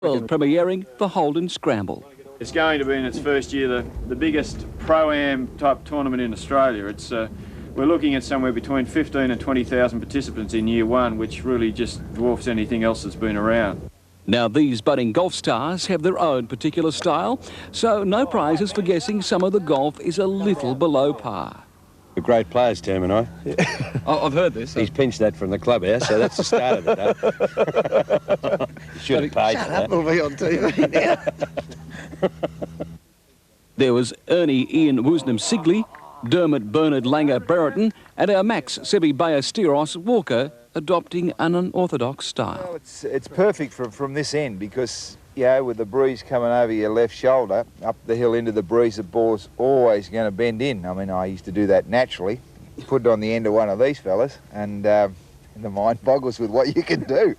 World premiering the Holden Scramble. It's going to be in its first year the biggest Pro-Am type tournament in Australia. We're looking at somewhere between 15 and 20,000 participants in year one, which really just dwarfs anything else that's been around. Now these budding golf stars have their own particular style, so no prizes for guessing some of the golf is a little below par. A great players, Tim and I. I've heard this. He's pinched that from the clubhouse, so that's the start of it. You should have paid for that. We'll be on TV now. There was Ernie Ian Woosnam Sigley, Dermot Bernard Langer Brereton, and our Max Sebi Ballesteros Walker adopting an unorthodox style. Well, it's perfect from this end because, you know, with the breeze coming over your left shoulder, up the hill into the breeze, the ball's always going to bend in. I mean, I used to do that naturally. Put it on the end of one of these fellas, and the mind boggles with what you can do.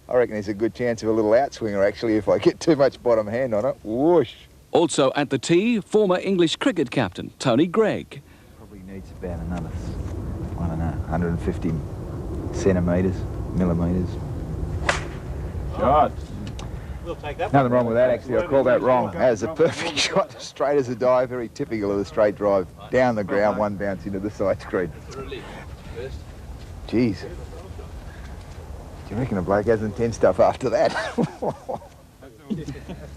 I reckon there's a good chance of a little outswinger, actually, if I get too much bottom hand on it. Whoosh. Also at the tee, former English cricket captain Tony Gregg. Probably needs about another, I don't know, 150 centimetres, millimetres. Shot. We'll take that. Nothing wrong with that, actually. I call that wrong. That was a perfect shot, straight as a die, very typical of the straight drive. Down the ground, one bounce into the side screen. Jeez. Do you reckon a bloke has intense stuff after that?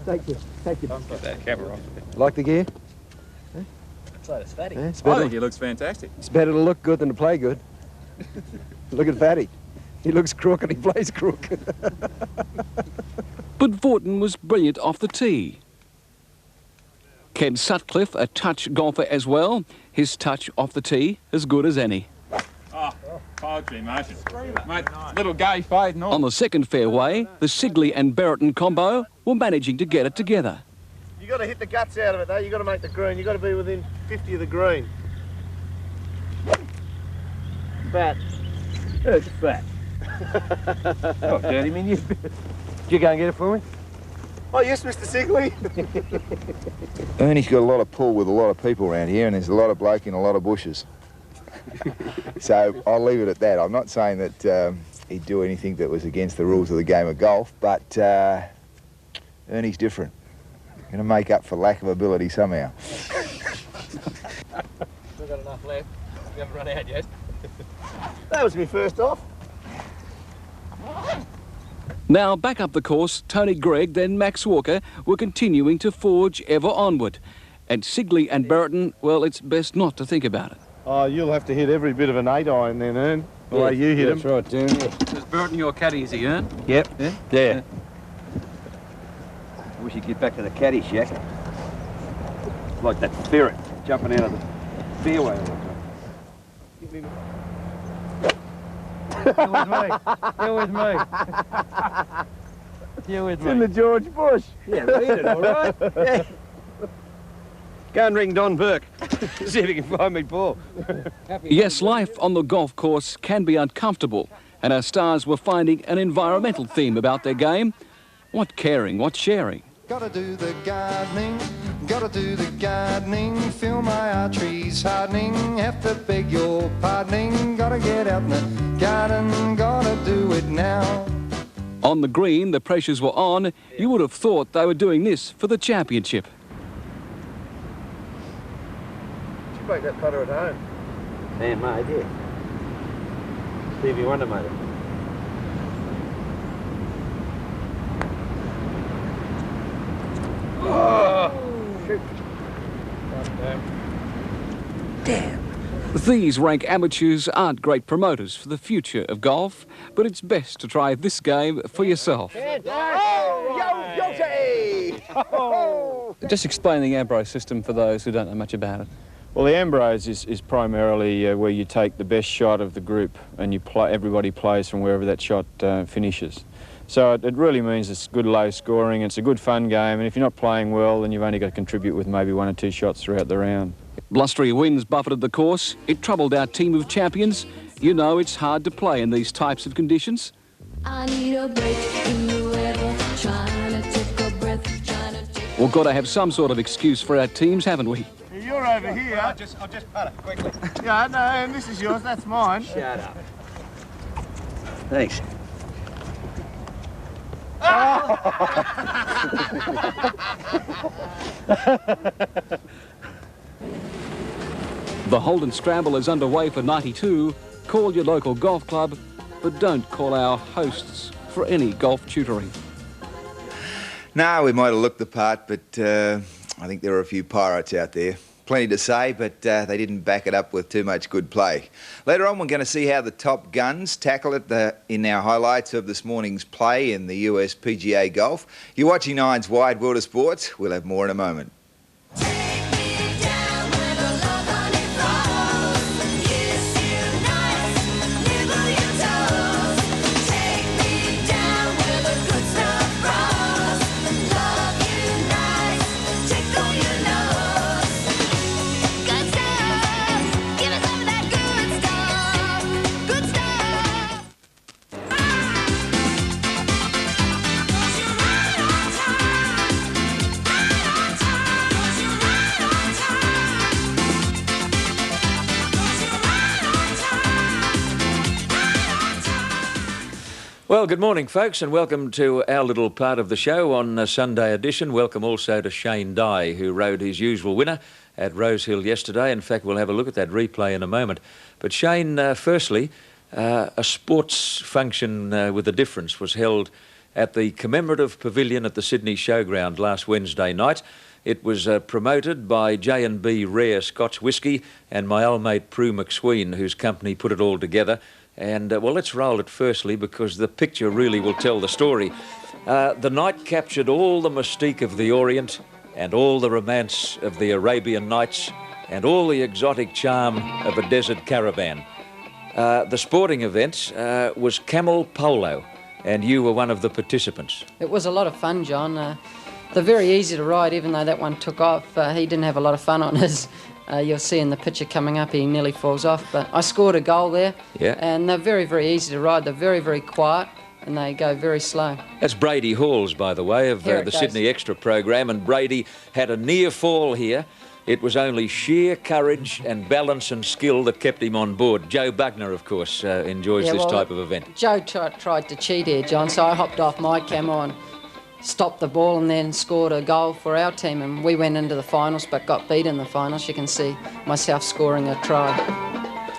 Take your Get that camera off. Like the gear? So it's fatty. Yeah, it's I better. think he looks fantastic. It's better to look good than to play good. Look at Fatty. He looks crook and he plays crook. But Vorton was brilliant off the tee. Ken Sutcliffe, a touch golfer as well, his touch off the tee as good as any. Oh, poetry, mate. Mate, little gay fade and all. On the second fairway, the Sigley and Brereton combo were managing to get it together. You got to hit the guts out of it, though. You got to make the green. You got to be within 50 of the green. Fat. It's fat. Oh, dirty, mean you. You go and get it for me? Oh, yes, Mr. Sigley. Ernie's got a lot of pull with a lot of people around here, and there's a lot of bloke in a lot of bushes. So I'll leave it at that. I'm not saying that he'd do anything that was against the rules of the game of golf, but Ernie's different. Going to make up for lack of ability somehow. Still got enough left. We haven't run out yet. That was me first off. Now back up the course, Tony Gregg, then Max Walker were continuing to forge ever onward. And Sigley and Brereton, well, it's best not to think about it. Oh, you'll have to hit every bit of an 8-iron then, Ern. The way you hit him. That's right, Tim. Is Brereton your caddy, is he, Ern? Yep. Yeah? Yeah. I wish he'd get back to the caddy shack. Like that ferret jumping out of the fairway all the time. You're with me. You're with me. You're with It's in the me. George Bush. Yeah, read it, all right? Yeah. Go and ring Don Burke. See if he can find me ball. Yes, life on the golf course can be uncomfortable, and our stars were finding an environmental theme about their game. What caring, what sharing. Gotta do the gardening, feel my arteries hardening, have to beg your pardoning, gotta get out in the garden, gotta do it now. On the green, the pressures were on. You would have thought they were doing this for the championship. Did you make that putter at home? Man, mate, yeah. Stevie Wonder made it. Oh! Shoot. Damn. These rank amateurs aren't great promoters for the future of golf, but it's best to try this game for yourself. Oh, yo, Yogi! Oh. Just explain the Ambrose system for those who don't know much about it. Well, the Ambrose is primarily where you take the best shot of the group and you play. Everybody plays from wherever that shot finishes. So it really means it's good low scoring, it's a good fun game, and if you're not playing well, then you've only got to contribute with maybe 1 or 2 shots throughout the round. Blustery winds buffeted the course. It troubled our team of champions. You know it's hard to play in these types of conditions. I need a break in the weather, trying to take a breath, trying to take... We've got to have some sort of excuse for our teams, haven't we? You're over here. I'll just putter quickly. Yeah, no, and this is yours, that's mine. Shut up. Thanks. Oh! The Holden Scramble is underway for 92. Call your local golf club, but don't call our hosts for any golf tutoring. No, we might have looked the part, but I think there were a few pirates out there. Plenty to say, but they didn't back it up with too much good play. Later on, we're going to see how the top guns tackle it in our highlights of this morning's play in the US PGA Golf. You're watching Nine's Wide World of Sports. We'll have more in a moment. Well, good morning, folks, and welcome to our little part of the show on a Sunday edition. Welcome also to Shane Dye, who rode his usual winner at Rosehill yesterday. In fact, we'll have a look at that replay in a moment. But Shane, firstly, a sports function with a difference was held at the commemorative pavilion at the Sydney Showground last Wednesday night. It was promoted by J&B Rare Scotch Whisky and my old mate Prue McSween, whose company put it all together. And, well, let's roll it firstly because the picture really will tell the story. The night captured all the mystique of the Orient and all the romance of the Arabian Nights and all the exotic charm of a desert caravan. The sporting event was camel polo, and you were one of the participants. It was a lot of fun, John. They're very easy to ride, even though that one took off. He didn't have a lot of fun on his. You'll see in the picture coming up, he nearly falls off. But I scored a goal there. Yeah. And they're very, very easy to ride. They're very, very quiet, and they go very slow. That's Brady Halls, by the way, of the Sydney Extra program. And Brady had a near fall here. It was only sheer courage and balance and skill that kept him on board. Joe Bugner, of course, enjoys this type of event. Joe tried to cheat here, John, so I hopped off my camel and stopped the ball and then scored a goal for our team, and we went into the finals but got beat in the finals. You can see myself scoring a try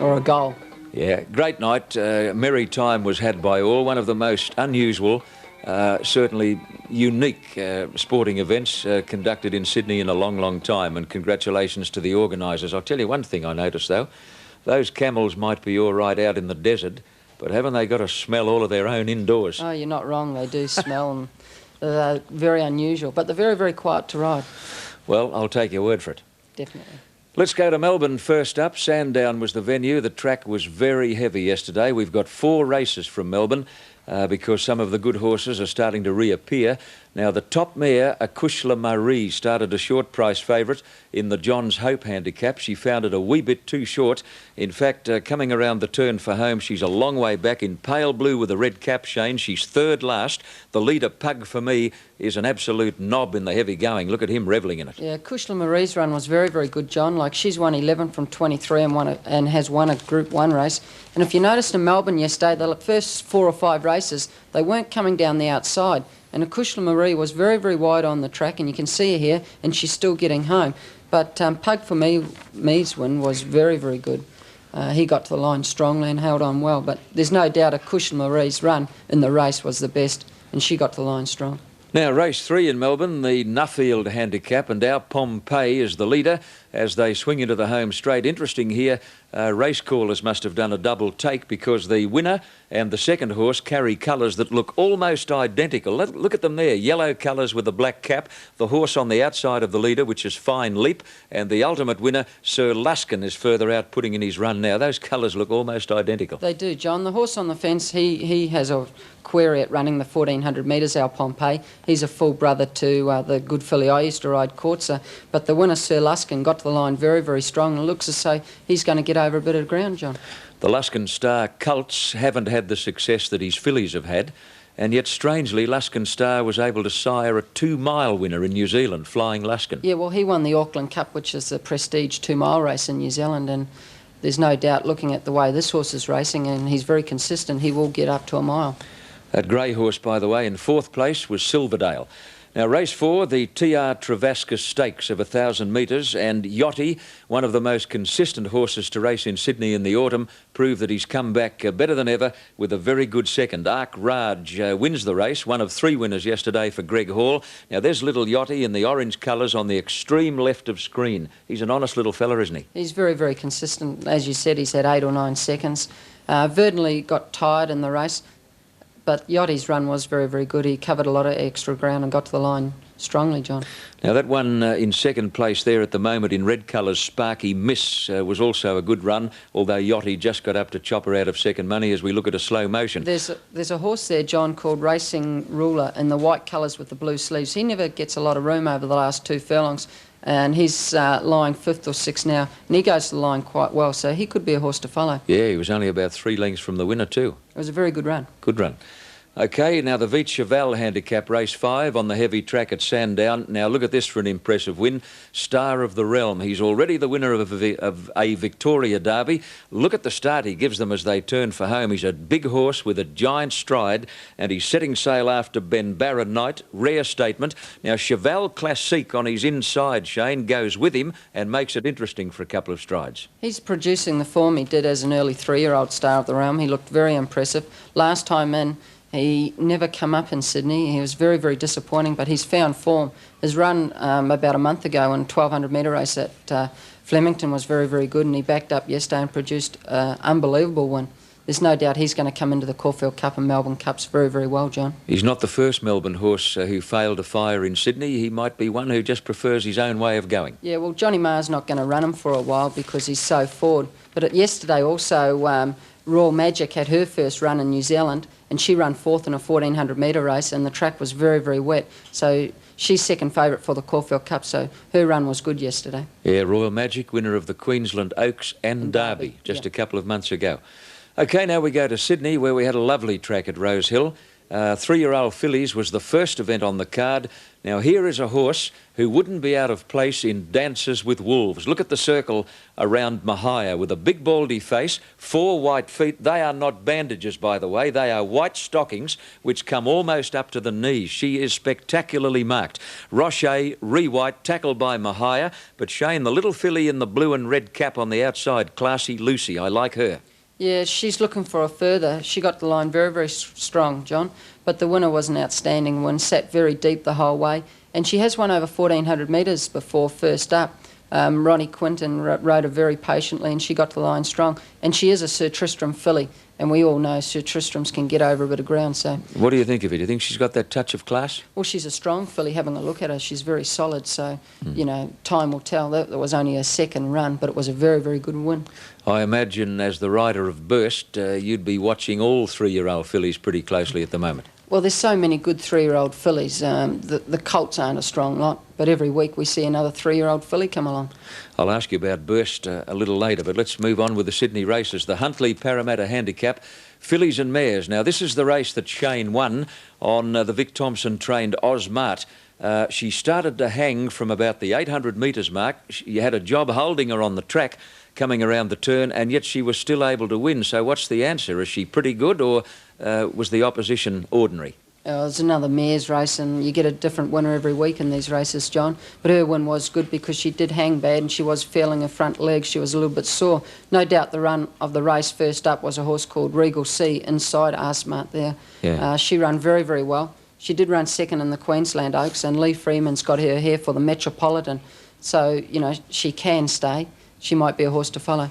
or a goal. Yeah, great night. Merry time was had by all. One of the most unusual, certainly unique sporting events conducted in Sydney in a long, long time, and congratulations to the organisers. I'll tell you one thing I noticed though, those camels might be all right out in the desert, but haven't they got to smell all of their own indoors? Oh, you're not wrong, they do smell and they're very unusual, but they're very, very quiet to ride. Well, I'll take your word for it. Definitely. Let's go to Melbourne first up. Sandown was the venue. The track was very heavy yesterday. We've got 4 races from Melbourne because some of the good horses are starting to reappear. Now, the top mare, Akushla Marie, started a short price favourite in the Johns Hope handicap. She found it a wee bit too short. In fact, coming around the turn for home, she's a long way back in pale blue with a red cap, Shane. She's third last. The leader, Pug For Me, is an absolute knob in the heavy going. Look at him revelling in it. Yeah, Akushla Marie's run was very, very good, John. Like, she's won 11 from 23 and has won a Group 1 race. And if you noticed in Melbourne yesterday, the first 4 or 5 races, they weren't coming down the outside. And Akushla Marie was very, very wide on the track, and you can see her here, and she's still getting home. But Pug For Me's win was very, very good. He got to the line strongly and held on well. But there's no doubt Akushla Marie's run in the race was the best, and she got to the line strong. Now, race 3 in Melbourne, the Nuffield handicap, and our Pompeii is the leader as they swing into the home straight. Interesting here, race callers must have done a double take because the winner and the second horse carry colours that look almost identical. Look at them there, yellow colours with a black cap. The horse on the outside of the leader, which is Fine Leap, and the ultimate winner, Sir Luskin, is further out putting in his run now. Those colours look almost identical. They do, John. The horse on the fence, he has a query at running the 1400 metres, our Pompeii. He's a full brother to the good filly I used to ride, Courtsa. But the winner, Sir Luskin, got to the line very, very strong, and looks as though he's going to get over a bit of ground, John. The Luskin Star Colts haven't had the success that his fillies have had, and yet strangely Luskin Star was able to sire a 2-mile winner in New Zealand, Flying Luskin. Yeah, well, he won the Auckland Cup, which is the prestige 2-mile race in New Zealand, and there's no doubt, looking at the way this horse is racing, and he's very consistent, he will get up to a mile. That grey horse, by the way, in 4th place was Silverdale. Now, race 4, the T.R. Travascus Stakes of 1,000 metres, and Yachty, one of the most consistent horses to race in Sydney in the autumn, proved that he's come back better than ever with a very good second. Ark Raj wins the race, one of 3 winners yesterday for Greg Hall. Now, there's little Yachty in the orange colours on the extreme left of screen. He's an honest little fella, isn't he? He's very, very consistent. As you said, he's had 8 or 9 seconds. Verdinley got tired in the race, but Yachty's run was very, very good. He covered a lot of extra ground and got to the line strongly, John. Now, that one in 2nd place there at the moment in red colours, Sparky Miss, was also a good run, although Yachty just got up to chop her out of second money as we look at a slow motion. There's a horse there, John, called Racing Ruler in the white colours with the blue sleeves. He never gets a lot of room over the last 2 furlongs, and he's lying 5th or 6th now, and he goes to the line quite well, so he could be a horse to follow. Yeah, he was only about 3 lengths from the winner too. It was a very good run. Good run. OK, now the Veet Cheval handicap, race 5 on the heavy track at Sandown. Now look at this for an impressive win. Star of the Realm. He's already the winner of a Victoria Derby. Look at the start he gives them as they turn for home. He's a big horse with a giant stride, and he's setting sail after Ben Barron Knight. Rare statement. Now Cheval Classique on his inside, Shane, goes with him and makes it interesting for a couple of strides. He's producing the form he did as an early 3-year-old Star of the Realm. He looked very impressive. Last time in, he never come up in Sydney. He was very, very disappointing, but he's found form. His run about a month ago in a 1,200 metre race at Flemington was very, very good, and he backed up yesterday and produced an unbelievable win. There's no doubt he's going to come into the Caulfield Cup and Melbourne Cups very, very well, John. He's not the first Melbourne horse who failed to fire in Sydney. He might be one who just prefers his own way of going. Yeah, well, Johnny Marr's not going to run him for a while because he's so forward. But yesterday also, Royal Magic had her first run in New Zealand, and she ran 4th in a 1,400 metre race, and the track was very, very wet. So she's second favourite for the Caulfield Cup, so her run was good yesterday. Yeah, Royal Magic, winner of the Queensland Oaks and Derby just a couple of months ago. OK, now we go to Sydney, where we had a lovely track at Rose Hill. 3-year-old fillies was the first event on the card. Now here is a horse who wouldn't be out of place in Dances with Wolves. Look at the circle around Mahia with a big baldy face, 4 white feet. They are not bandages, by the way. They are white stockings which come almost up to the knees. She is spectacularly marked. Rocher, re-white, tackled by Mahia. But Shane, the little filly in the blue and red cap on the outside, Classy Lucy, I like her. Yeah, she's looking for a further. She got the line very, very strong, John. But the winner was an outstanding one, sat very deep the whole way. And she has won over 1,400 metres before first up. Ronnie Quinton rode her very patiently, and she got the line strong. And she is a Sir Tristram filly, and we all know Sir Tristrams can get over a bit of ground. So, what do you think of it? Do you think she's got that touch of class? Well, she's a strong filly. Having a look at her, she's very solid. So, you know, time will tell. That was only a second run, but it was a very, very good win. I imagine, as the rider of Burst, you'd be watching all 3-year-old fillies pretty closely at the moment. Well, there's so many good 3-year-old fillies. The colts aren't a strong lot, but every week we see another 3-year-old filly come along. I'll ask you about Burst a little later, but let's move on with the Sydney races. The Huntley Parramatta Handicap, fillies and mares. Now, this is the race that Shane won on the Vic Thompson-trained Osmart. She started to hang from about the 800 metres mark. You had a job holding her on the track coming around the turn, and yet she was still able to win. So what's the answer? Is she pretty good, or was the opposition ordinary? It's another mares race, and you get a different winner every week in these races, John. But her win was good because she did hang bad, and she was feeling her front legs. She was a little bit sore. No doubt the run of the race first up was a horse called Regal Sea inside Asmart there. Yeah. She ran very, very well. She did run second in the Queensland Oaks, and Lee Freeman's got her here for the Metropolitan. So, you know, she can stay. She might be a horse to follow.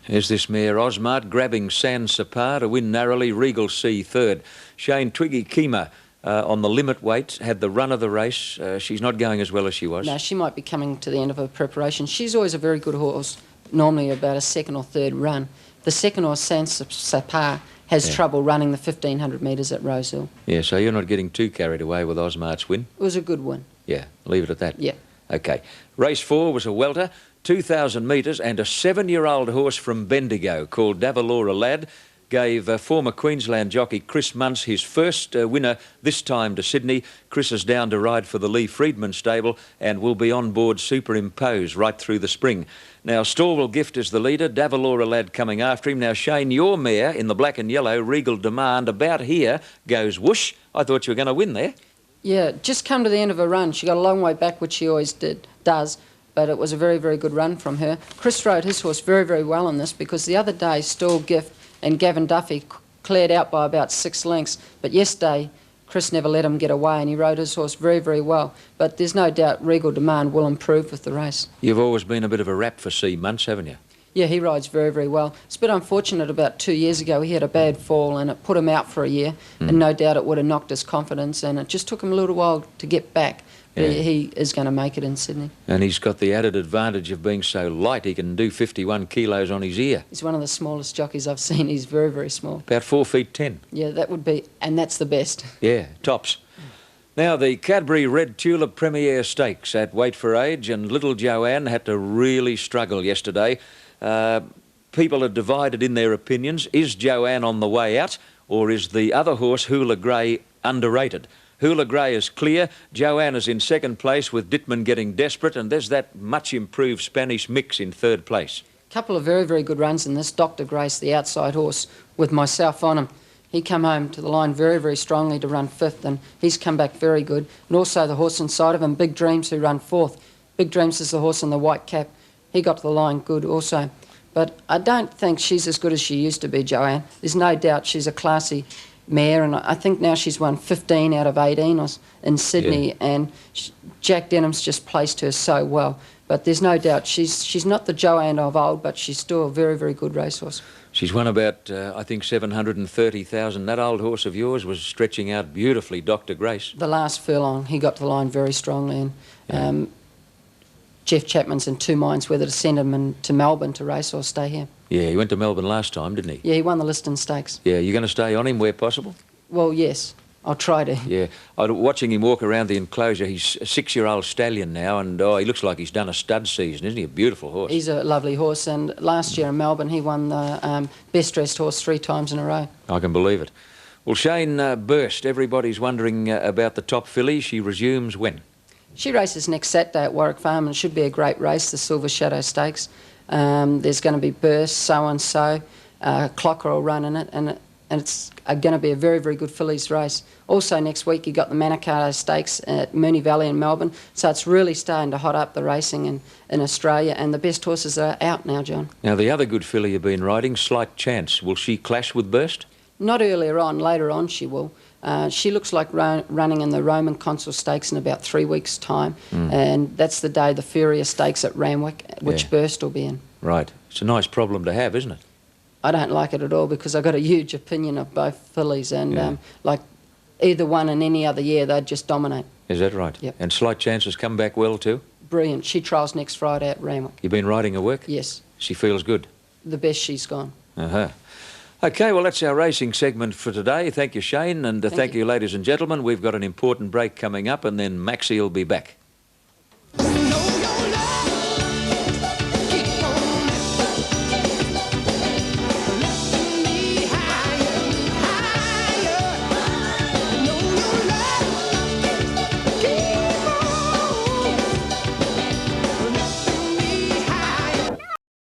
Here's this mare, Osmart, grabbing San Sapar to win narrowly, Regal Sea third. Shane Twiggy Kima on the limit weight had the run of the race. She's not going as well as she was. No, she might be coming to the end of her preparation. She's always a very good horse, normally about a second or third run. The second horse, San Sapar, has trouble running the 1,500 metres at Rose Hill. Yeah, so you're not getting too carried away with Osmart's win? It was a good win. Yeah, leave it at that. Yeah. OK. Race 4 was a welter, 2,000 metres, and a 7-year-old horse from Bendigo called Davalora Lad. gave former Queensland jockey Chris Muntz his first winner, this time to Sydney. Chris is down to ride for the Lee Freedman stable and will be on board Superimpose right through the spring. Now, Storwell Gift is the leader, Davalora Lad coming after him. Now, Shane, your mare in the black and yellow, Regal Demand, about here goes whoosh. I thought you were going to win there. Yeah, just come to the end of her run. She got a long way back, which she always does, but it was a very, very good run from her. Chris rode his horse very, very well on this because the other day, Storwell Gift and Gavin Duffy cleared out by about 6 lengths, but yesterday, Chris never let him get away and he rode his horse very, very well. But there's no doubt Regal Demand will improve with the race. You've always been a bit of a rap for C. Muntz, haven't you? Yeah, he rides very, very well. It's a bit unfortunate about 2 years ago. He had a bad fall and it put him out for a year. And no doubt it would have knocked his confidence and it just took him a little while to get back. But he is going to make it in Sydney. And he's got the added advantage of being so light. He can do 51 kilos on his ear. He's one of the smallest jockeys I've seen. He's very, very small. About 4 feet 10. Yeah, that would be, and that's the best. Yeah, tops. Now, the Cadbury Red Tulip Premier Stakes at Weight for Age, and Little Joanne had to really struggle yesterday. People are divided in their opinions. Is Joanne on the way out, or is the other horse, Hula Grey, underrated? Hula Grey is clear. Joanne is in second place with Dittman getting desperate, and there's that much improved Spanish mix in third place. Couple of very, very good runs in this. Dr. Grace, the outside horse, with myself on him. He come home to the line very, very strongly to run fifth, and he's come back very good. And also the horse inside of him, Big Dreams, who run fourth. Big Dreams is the horse in the white cap. He got to the line good also. But I don't think she's as good as she used to be, Joanne. There's no doubt she's a classy mare, and I think now she's won 15 out of 18 in Sydney, and Jack Denham's just placed her so well. But there's no doubt she's not the Joanne of old, but she's still a very, very good racehorse. She's won about, I think, 730,000. That old horse of yours was stretching out beautifully, Dr. Grace. The last furlong, he got to the line very strongly, and Jeff Chapman's in two minds whether to send him to Melbourne to race or stay here. Yeah, he went to Melbourne last time, didn't he? Yeah, he won the Liston Stakes. Yeah, you're going to stay on him where possible? Well, yes. I'll try to. Yeah, watching him walk around the enclosure, he's a 6-year-old stallion now, and he looks like he's done a stud season, isn't he? A beautiful horse. He's a lovely horse, and last year in Melbourne he won the best dressed horse 3 times in a row. I can believe it. Well, Shane Burst, everybody's wondering about the top filly. She resumes when? She races next Saturday at Warwick Farm, and it should be a great race, the Silver Shadow Stakes. There's going to be Burst, so-and-so, Clocker will run in it, and it's going to be a very, very good fillies race. Also next week you got the Manikato Stakes at Moonee Valley in Melbourne, so it's really starting to hot up the racing in Australia, and the best horses are out now, John. Now the other good filly you've been riding, Slight Chance, will she clash with Burst? Not earlier on, later on she will. She looks like running in the Roman Consul Stakes in about 3 weeks' time, and that's the day the Furia Stakes at Randwick, which Burst will be in. Right. It's a nice problem to have, isn't it? I don't like it at all because I've got a huge opinion of both fillies, and like either one in any other year, they'd just dominate. Is that right? Yep. And Slight Chance has come back well too? Brilliant. She trials next Friday at Randwick. You've been riding her work? Yes. She feels good? The best she's gone. Uh-huh. OK, well, that's our racing segment for today. Thank you, Shane, and thank you, ladies and gentlemen. We've got an important break coming up, and then Maxie will be back.